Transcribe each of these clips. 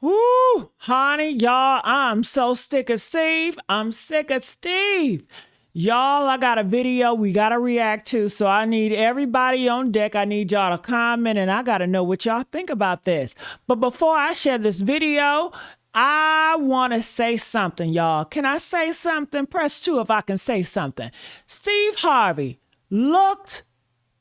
Woo, honey, y'all, I'm so sick of Steve. I'm sick of Steve. Y'all, I got a video we got to react to, so I need everybody on deck. I need y'all to comment, and I got to know what y'all think about this. But before I share this video, I want to say something, y'all. Can I say something? Press 2 if I can say something. Steve Harvey looked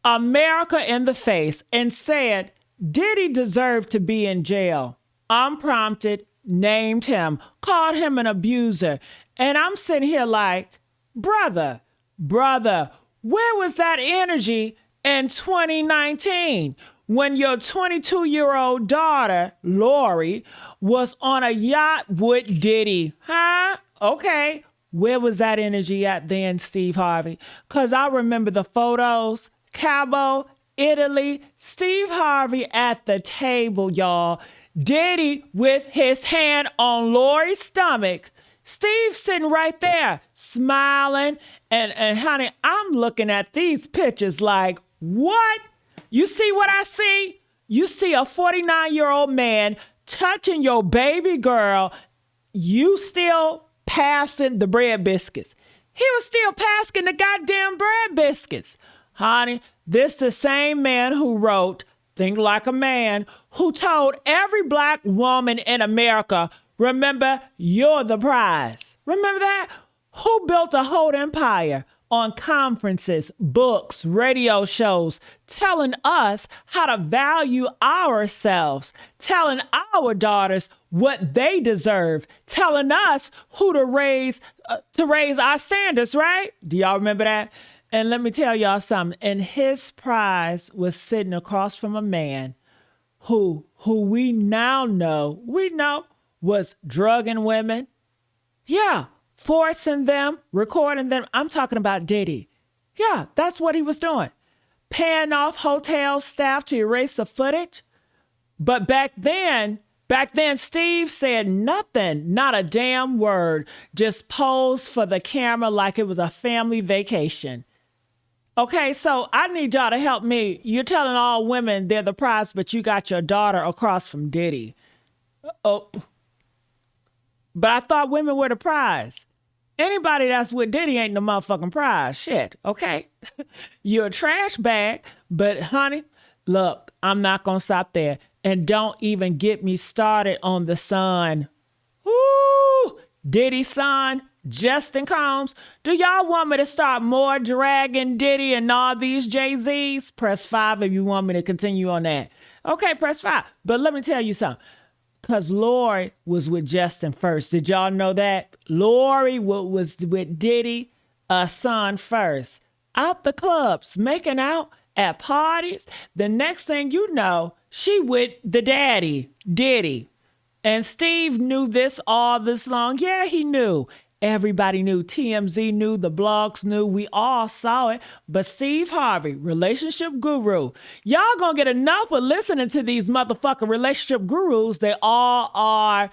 America in the face and said, Diddy deserved to be in jail. Unprompted, named him, called him an abuser. And I'm sitting here like, brother, where was that energy in 2019 when your 22-year-old daughter, Lori, was on a yacht with Diddy? Huh? Okay. Where was that energy at then, Steve Harvey? Because I remember the photos, Cabo, Italy, Steve Harvey at the table, y'all. Diddy with his hand on Lori's stomach. Steve sitting right there, smiling. And honey, I'm looking at these pictures like, what? You see what I see? You see a 49-year-old man touching your baby girl. You still passing the bread biscuits. He was still passing the goddamn bread biscuits. Honey, this the same man who wrote Think Like a Man, who told every black woman in America, remember, you're the prize. Remember that? Who built a whole empire on conferences, books, radio shows, telling us how to value ourselves, telling our daughters what they deserve, telling us who to raise our standards, right? Do y'all remember that? And let me tell y'all something. And his prize was sitting across from a man who we know was drugging women. Yeah, forcing them, recording them. I'm talking about Diddy. Yeah, that's what he was doing. Paying off hotel staff to erase the footage. But back then, Steve said nothing, not a damn word. Just posed for the camera like it was a family vacation. Okay, so I need y'all to help me. You're telling all women they're the prize, but you got your daughter across from Diddy. Oh, but I thought women were the prize. Anybody that's with Diddy ain't no motherfucking prize. Shit, okay? You're a trash bag, but honey, look, I'm not going to stop there. And don't even get me started on the son. Woo! Diddy's son. Justin Combs, do y'all want me to start more dragging Diddy and all these Jay-Z's? Press 5 if you want me to continue on that. Okay, press 5. But let me tell you something. Because Lori was with Justin first. Did y'all know that? Lori was with Diddy, son first. Out the clubs, making out at parties. The next thing you know, she with the daddy, Diddy. And Steve knew this all this long. Yeah, he knew. Everybody knew. TMZ knew. The blogs knew. We all saw it. But Steve Harvey, relationship guru, y'all gonna get enough of listening to these motherfucking relationship gurus. They all are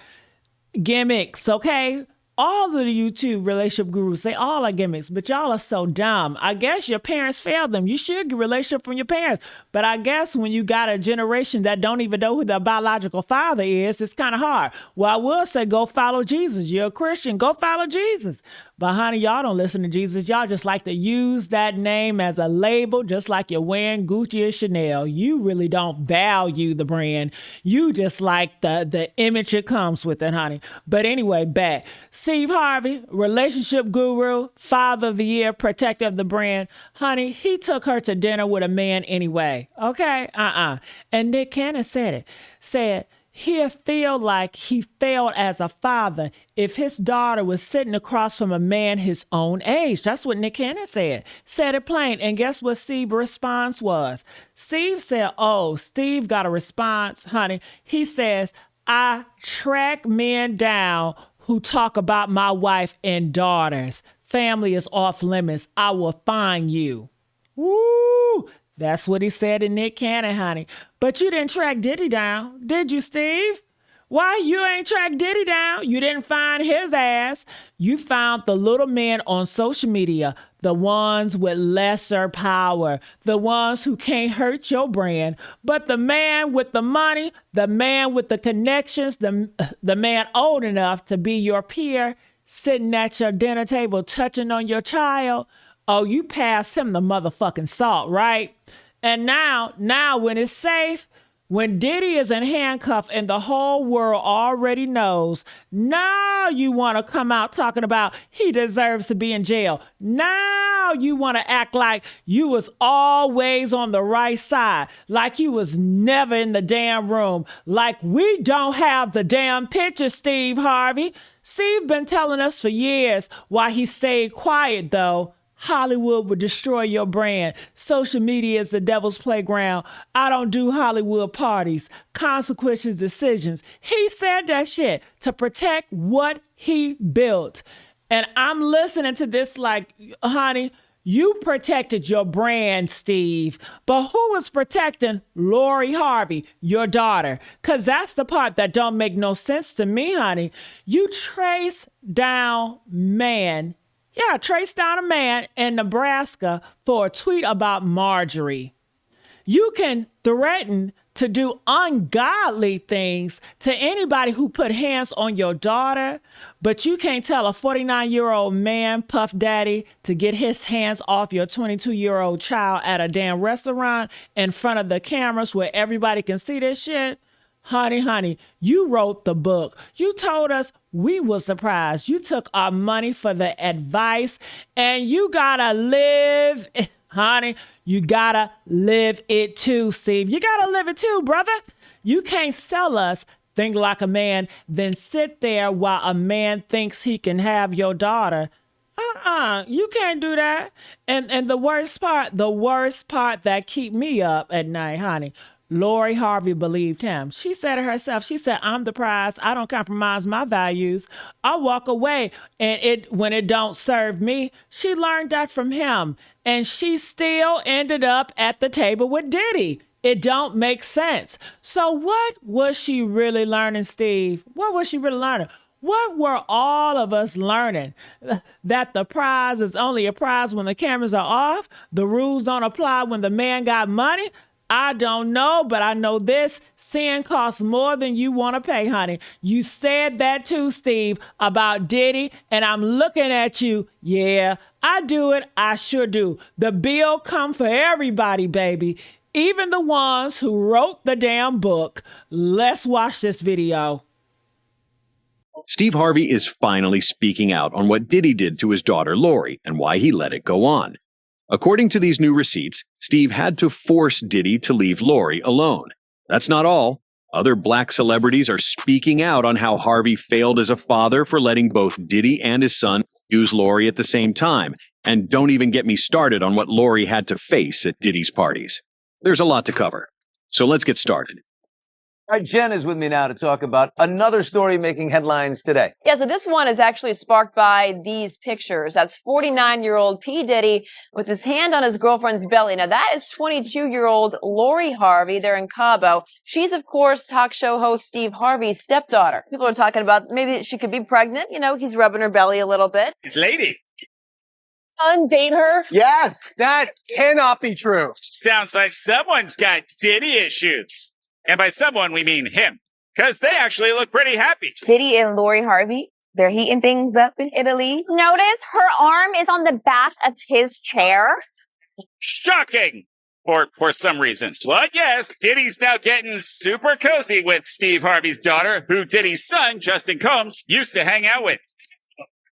gimmicks, okay? All of the YouTube relationship gurus, they all are gimmicks, but y'all are so dumb. I guess your parents failed them. You should get a relationship from your parents. But I guess when you got a generation that don't even know who their biological father is, it's kind of hard. Well, I will say go follow Jesus. You're a Christian. Go follow Jesus. But honey, y'all don't listen to Jesus. Y'all just like to use that name as a label, just like you're wearing Gucci or Chanel. You really don't value the brand. You just like the image it comes with it, honey. But anyway, back. Steve Harvey, relationship guru, father of the year, protector of the brand. Honey, he took her to dinner with a man anyway. Okay? And Nick Cannon said it. Said, he'll feel like he failed as a father if his daughter was sitting across from a man his own age. That's what Nick Cannon said. Said it plain. And guess what Steve's response was? Steve said, Steve got a response, honey. He says, I track men down who talk about my wife and daughters. Family is off limits. I will find you. Woo! That's what he said to Nick Cannon, honey. But you didn't track Diddy down, did you, Steve? Why you ain't tracked Diddy down? You didn't find his ass. You found the little men on social media, the ones with lesser power, the ones who can't hurt your brand. But the man with the money, the man with the connections, the man old enough to be your peer, sitting at your dinner table touching on your child, oh, you pass him the motherfucking salt, right? And now when it's safe, when Diddy is in handcuffs and the whole world already knows, now you want to come out talking about he deserves to be in jail. Now you want to act like you was always on the right side, like you was never in the damn room, like we don't have the damn picture, Steve Harvey. Steve been telling us for years why he stayed quiet, though. Hollywood would destroy your brand. Social media is the devil's playground. I don't do Hollywood parties. Consequences, decisions. He said that shit to protect what he built. And I'm listening to this like, honey, you protected your brand, Steve. But who was protecting Lori Harvey, your daughter? Because that's the part that don't make no sense to me, honey. You trace down trace down a man in Nebraska for a tweet about Marjorie. You can threaten to do ungodly things to anybody who put hands on your daughter, but you can't tell a 49-year-old man, Puff Daddy, to get his hands off your 22-year-old child at a damn restaurant in front of the cameras where everybody can see this shit. Honey, you wrote the book. You told us we were surprised. You took our money for the advice, and you gotta live, honey, you gotta live it too, Steve. You gotta live it too, brother. You can't sell us think like a man, then sit there while a man thinks he can have your daughter. You can't do that. And the worst part that keep me up at night, honey, Lori Harvey believed him. She said it herself. She said, I'm the prize. I don't compromise my values. I walk away and when it don't serve me. She learned that from him. And she still ended up at the table with Diddy. It don't make sense. So what was she really learning, Steve? What was she really learning? What were all of us learning? That the prize is only a prize when the cameras are off? The rules don't apply when the man got money? I don't know, but I know this. Sin costs more than you want to pay, honey. You said that too, Steve, about Diddy, and I'm looking at you. Yeah, I do it. I sure do. The bill come for everybody, baby. Even the ones who wrote the damn book. Let's watch this video. Steve Harvey is finally speaking out on what Diddy did to his daughter, Lori, and why he let it go on. According to these new receipts, Steve had to force Diddy to leave Lori alone. That's not all. Other black celebrities are speaking out on how Harvey failed as a father for letting both Diddy and his son use Lori at the same time. And don't even get me started on what Lori had to face at Diddy's parties. There's a lot to cover. So let's get started. All right, Jen is with me now to talk about another story making headlines today. Yeah, so this one is actually sparked by these pictures. That's 49-year-old P. Diddy with his hand on his girlfriend's belly. Now, that is 22-year-old Lori Harvey. They're in Cabo. She's, of course, talk show host Steve Harvey's stepdaughter. People are talking about maybe she could be pregnant. You know, he's rubbing her belly a little bit. His lady. Son, date her? Yes, that cannot be true. Sounds like someone's got Diddy issues. And by someone, we mean him. Because they actually look pretty happy. Diddy and Lori Harvey, they're heating things up in Italy. Notice her arm is on the back of his chair. Shocking! For some reason. But yes, Diddy's now getting super cozy with Steve Harvey's daughter, who Diddy's son, Justin Combs, used to hang out with.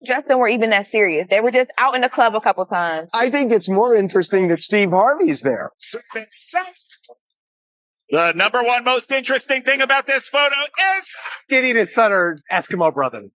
Justin weren't even that serious. They were just out in the club a couple times. I think it's more interesting that Steve Harvey's there. The number one most interesting thing about this photo is... Diddy and his son are Eskimo brothers.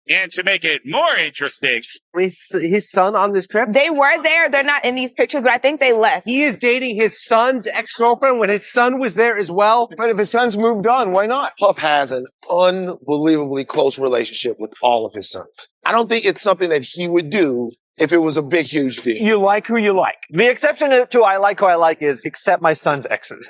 And to make it more interesting... His son on this trip? They were there. They're not in these pictures, but I think they left. He is dating his son's ex-girlfriend when his son was there as well. But if his son's moved on, why not? Puff has an unbelievably close relationship with all of his sons. I don't think it's something that he would do if it was a big, huge deal. You like who you like. The exception to I like who I like is accept my son's exes.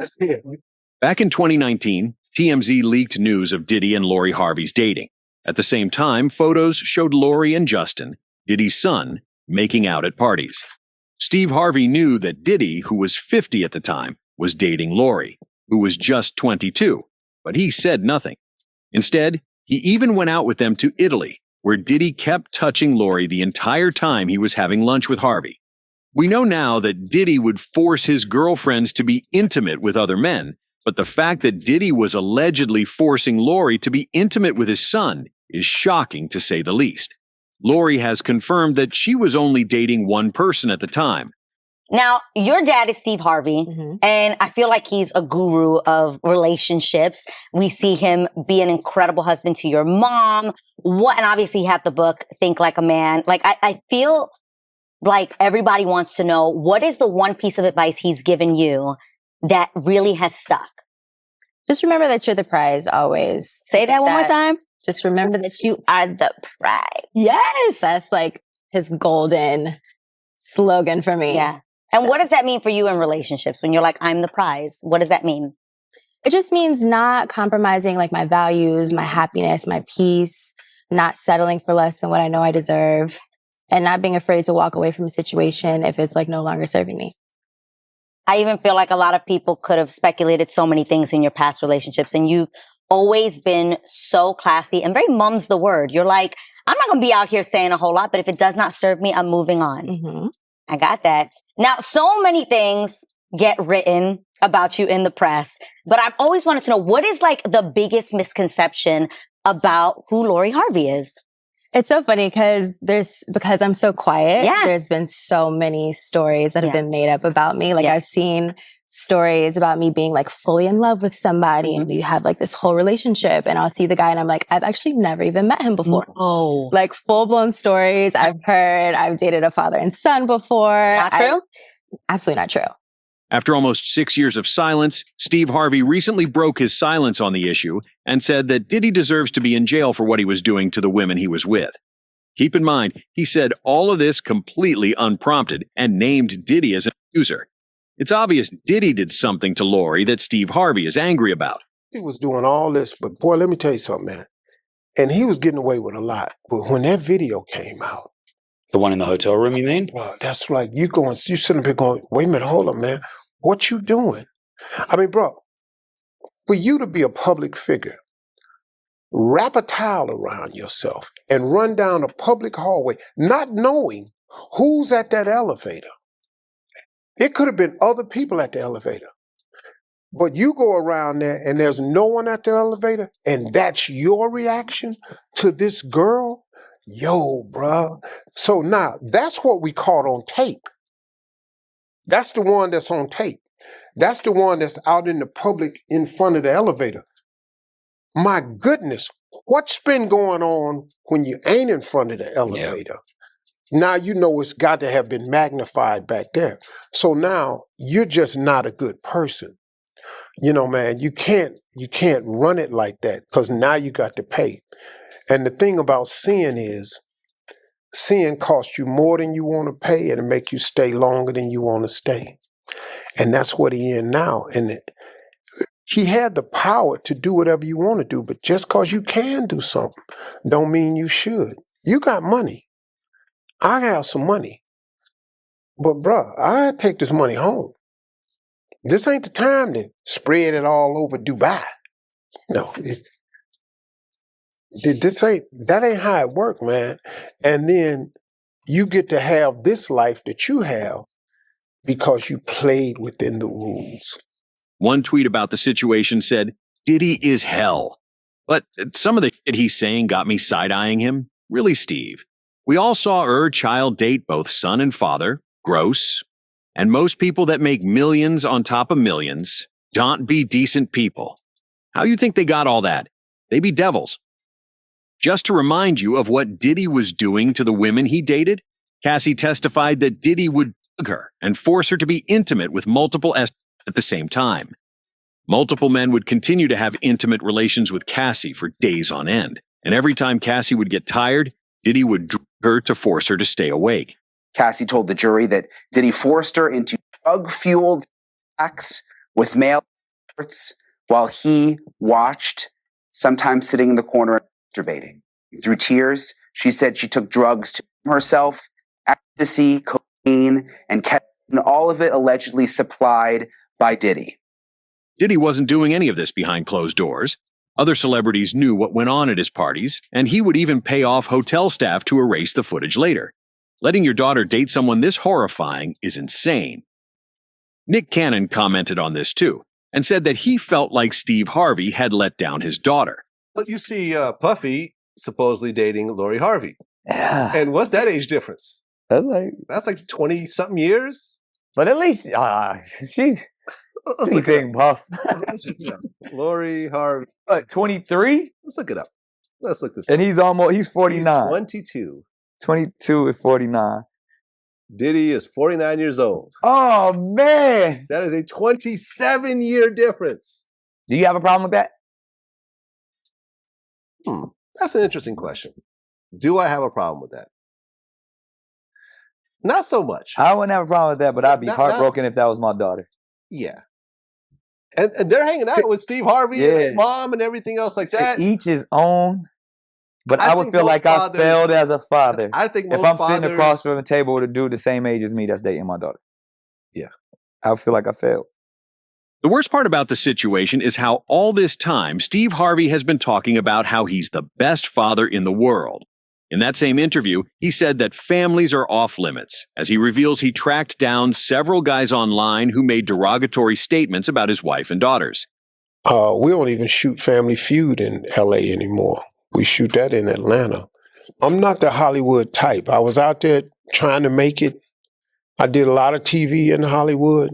Back in 2019, TMZ leaked news of Diddy and Lori Harvey's dating. At the same time, photos showed Lori and Justin, Diddy's son, making out at parties. Steve Harvey knew that Diddy, who was 50 at the time, was dating Lori, who was just 22, but he said nothing. Instead, he even went out with them to Italy, where Diddy kept touching Lori the entire time he was having lunch with Harvey. We know now that Diddy would force his girlfriends to be intimate with other men, but the fact that Diddy was allegedly forcing Lori to be intimate with his son is shocking to say the least. Lori has confirmed that she was only dating one person at the time. Now, your dad is Steve Harvey, and I feel like he's a guru of relationships. We see him be an incredible husband to your mom. And obviously you have the book, Think Like a Man. Like, I feel like everybody wants to know, what is the one piece of advice he's given you that really has stuck? Just remember that you're the prize always. Say that one more time. Just remember that you are the prize. Yes. That's like his golden slogan for me. Yeah. And what does that mean for you in relationships when you're like, I'm the prize? What does that mean? It just means not compromising like my values, my happiness, my peace, not settling for less than what I know I deserve, and not being afraid to walk away from a situation if it's like no longer serving me. I even feel like a lot of people could have speculated so many things in your past relationships, and you've always been so classy and very mum's the word. You're like, I'm not going to be out here saying a whole lot, but if it does not serve me, I'm moving on. I got that. Now, so many things get written about you in the press, but I've always wanted to know, what is like the biggest misconception about who Lori Harvey is? It's so funny because I'm so quiet. Yeah. There's been so many stories that have been made up about me. Like I've seen stories about me being like fully in love with somebody and we have like this whole relationship, and I'll see the guy and I'm like, I've actually never even met him before. Oh, like full blown stories I've heard. I've dated a father and son before. Not true? Absolutely not true. After almost 6 years of silence, Steve Harvey recently broke his silence on the issue and said that Diddy deserves to be in jail for what he was doing to the women he was with. Keep in mind, he said all of this completely unprompted and named Diddy as an accuser. It's obvious Diddy did something to Lori that Steve Harvey is angry about. He was doing all this, but boy, let me tell you something, man. And he was getting away with a lot. But when that video came out, the one in the hotel room, you mean? Bro, that's like you sitting there going, wait a minute, hold up, man. What you doing? I mean, bro, for you to be a public figure, wrap a towel around yourself and run down a public hallway, not knowing who's at that elevator. It could have been other people at the elevator. But you go around there and there's no one at the elevator, and that's your reaction to this girl? Yo, bruh. So now, that's what we caught on tape. That's the one that's on tape. That's the one that's out in the public in front of the elevator. My goodness, what's been going on when you ain't in front of the elevator? Now you know it's got to have been magnified back there. So now you're just not a good person. You know, man, you can't run it like that because now you got to pay. And the thing about sin is, sin costs you more than you want to pay and it make you stay longer than you want to stay. And that's what he in now. And he had the power to do whatever you want to do, but just because you can do something don't mean you should. You got money. I have some money. But bruh, I take this money home. This ain't the time to spread it all over Dubai. No, that ain't how it work, man. And then you get to have this life that you have because you played within the rules. One tweet about the situation said, Diddy is hell. But some of the shit he's saying got me side-eyeing him. Really, Steve? We all saw child date both son and father. Gross. And most people that make millions on top of millions don't be decent people. How you think they got all that? They be devils. Just to remind you of what Diddy was doing to the women he dated, Cassie testified that Diddy would bug her and force her to be intimate with multiple at the same time. Multiple men would continue to have intimate relations with Cassie for days on end. And every time Cassie would get tired, Diddy would drug her to force her to stay awake. Cassie told the jury that Diddy forced her into drug-fueled acts with male experts while he watched, sometimes sitting in the corner masturbating. Through tears, she said she took drugs to herself, ecstasy, cocaine, and ketamine, all of it allegedly supplied by Diddy. Diddy wasn't doing any of this behind closed doors. Other celebrities knew what went on at his parties, and he would even pay off hotel staff to erase the footage later. Letting your daughter date someone this horrifying is insane. Nick Cannon commented on this too, and said that he felt like Steve Harvey had let down his daughter. But you see Puffy supposedly dating Lori Harvey. Yeah. And what's that age difference? That's like 20-something years? But at least she's anything buff. Lori Harvey. What, 23? Let's look it up. Let's look this up. And he's 49. He's 22. 22 and 49. Diddy is 49 years old. Oh, man. That is a 27-year difference. Do you have a problem with that? That's an interesting question. Do I have a problem with that? Not so much. I wouldn't have a problem with that, but I'd be heartbroken if that was my daughter. Yeah. And they're hanging out with Steve Harvey and his mom and everything else like that. Each his own. But I would feel like I failed as a father. I think most if I'm sitting across from the table with a dude the same age as me that's dating my daughter. Yeah. I would feel like I failed. The worst part about the situation is how all this time Steve Harvey has been talking about how he's the best father in the world. In that same interview, he said that families are off limits, as he reveals he tracked down several guys online who made derogatory statements about his wife and daughters. We don't even shoot Family Feud in LA anymore. We shoot that in Atlanta. I'm not the Hollywood type. I was out there trying to make it. I did a lot of TV in Hollywood,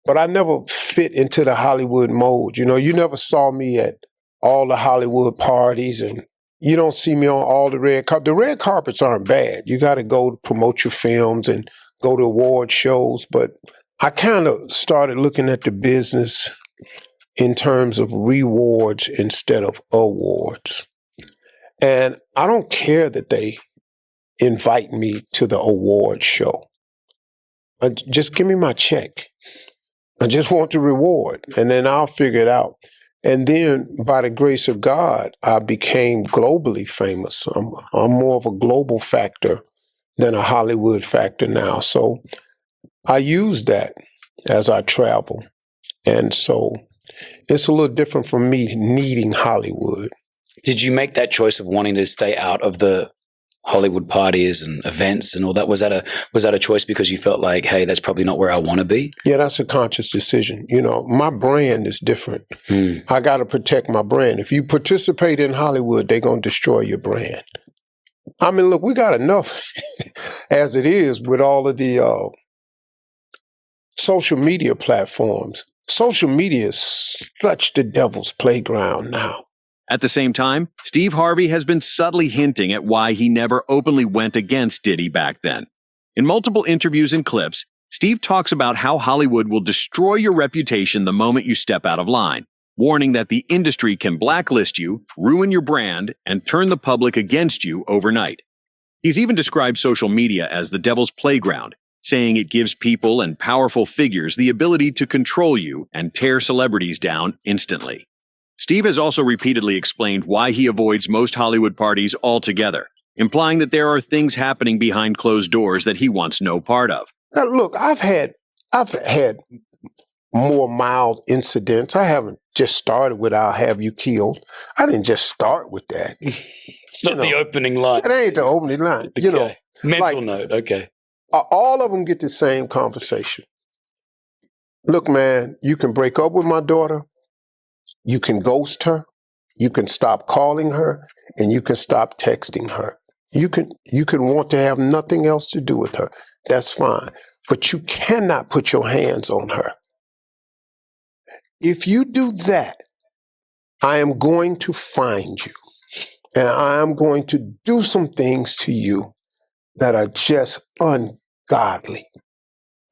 but I never fit into the Hollywood mold. You know, you never saw me at all the Hollywood parties, and you don't see me on all the red carpets. The red carpets aren't bad. You got to go to promote your films and go to award shows, but I kind of started looking at the business in terms of rewards instead of awards. And I don't care that they invite me to the award show. Just give me my check. I just want the reward, and then I'll figure it out. And then, by the grace of God, I became globally famous. I'm more of a global factor than a Hollywood factor now. So I use that as I travel. And so it's a little different from me needing Hollywood. Did you make that choice of wanting to stay out of the Hollywood parties and events and all that? Was that a choice because you felt like, hey, that's probably not where I want to be? Yeah, that's a conscious decision. You know, my brand is different. I got to protect my brand. If you participate in Hollywood, they're going to destroy your brand. I mean, look, we got enough as it is with all of the social media platforms. Social media is such the devil's playground now. At the same time, Steve Harvey has been subtly hinting at why he never openly went against Diddy back then. In multiple interviews and clips, Steve talks about how Hollywood will destroy your reputation the moment you step out of line, warning that the industry can blacklist you, ruin your brand, and turn the public against you overnight. He's even described social media as the devil's playground, saying it gives people and powerful figures the ability to control you and tear celebrities down instantly. Steve has also repeatedly explained why he avoids most Hollywood parties altogether, implying that there are things happening behind closed doors that he wants no part of. Now, look, I've had more mild incidents. I haven't just started with "I'll have you killed." I didn't just start with that. It's not the opening line. It ain't the opening line. Okay. You know, mental note. Okay. All of them get the same conversation. Look, man, you can break up with my daughter. You can ghost her, you can stop calling her, and you can stop texting her. You can want to have nothing else to do with her. That's fine. But you cannot put your hands on her. If you do that, I am going to find you. And I am going to do some things to you that are just ungodly.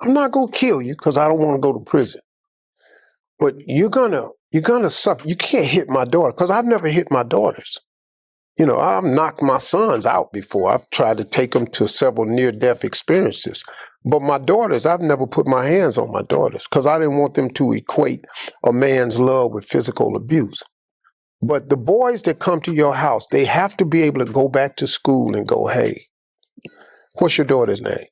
I'm not going to kill you because I don't want to go to prison. But you're gonna suffer. You can't hit my daughter because I've never hit my daughters. You know, I've knocked my sons out before. I've tried to take them to several near-death experiences. But my daughters, I've never put my hands on my daughters because I didn't want them to equate a man's love with physical abuse. But the boys that come to your house, they have to be able to go back to school and go, hey, what's your daughter's name?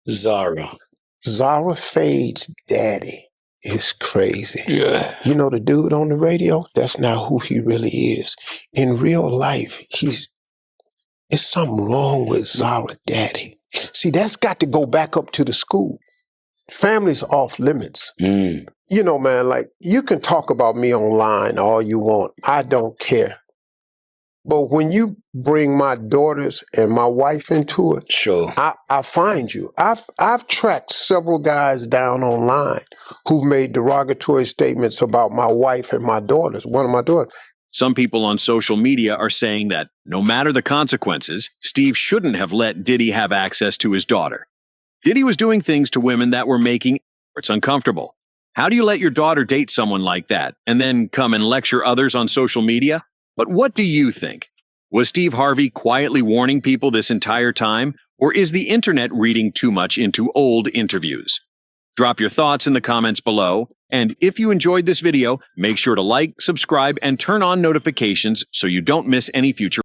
Zara. Zara Fade's daddy is crazy. Yeah. You know the dude on the radio? That's not who he really is. In real life, it's something wrong with Zara daddy. See, that's got to go back up to the school. Family's off limits. Mm. You know, man, like, you can talk about me online all you want. I don't care. But when you bring my daughters and my wife into it, sure, I find you. I've tracked several guys down online who've made derogatory statements about my wife and my daughters, one of my daughters. Some people on social media are saying that no matter the consequences, Steve shouldn't have let Diddy have access to his daughter. Diddy was doing things to women that were making experts uncomfortable. How do you let your daughter date someone like that and then come and lecture others on social media? But what do you think? Was Steve Harvey quietly warning people this entire time, or is the internet reading too much into old interviews? Drop your thoughts in the comments below, and if you enjoyed this video, make sure to like, subscribe, and turn on notifications so you don't miss any future